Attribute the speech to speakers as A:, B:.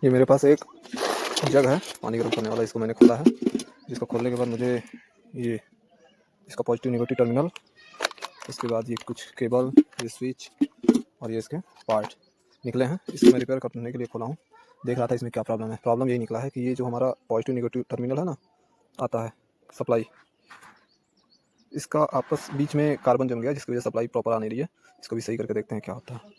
A: ये मेरे पास एक जग है पानी गर्म करने वाला, इसको मैंने खोला है। जिसको खोलने के बाद मुझे ये इसका पॉजिटिव नेगेटिव टर्मिनल, उसके बाद ये कुछ केबल, ये स्विच और ये इसके पार्ट निकले हैं। इसको मैं रिपेयर करने के लिए खोला हूँ। देख रहा था इसमें क्या प्रॉब्लम है। प्रॉब्लम यही निकला है कि ये जो हमारा पॉजिटिव नेगेटिव टर्मिनल है ना, आता है सप्लाई, इसका आपस बीच में कार्बन जम गया, जिसकी वजह से सप्लाई प्रॉपर आ नहीं रही है। इसको भी सही करके देखते हैं क्या होता है।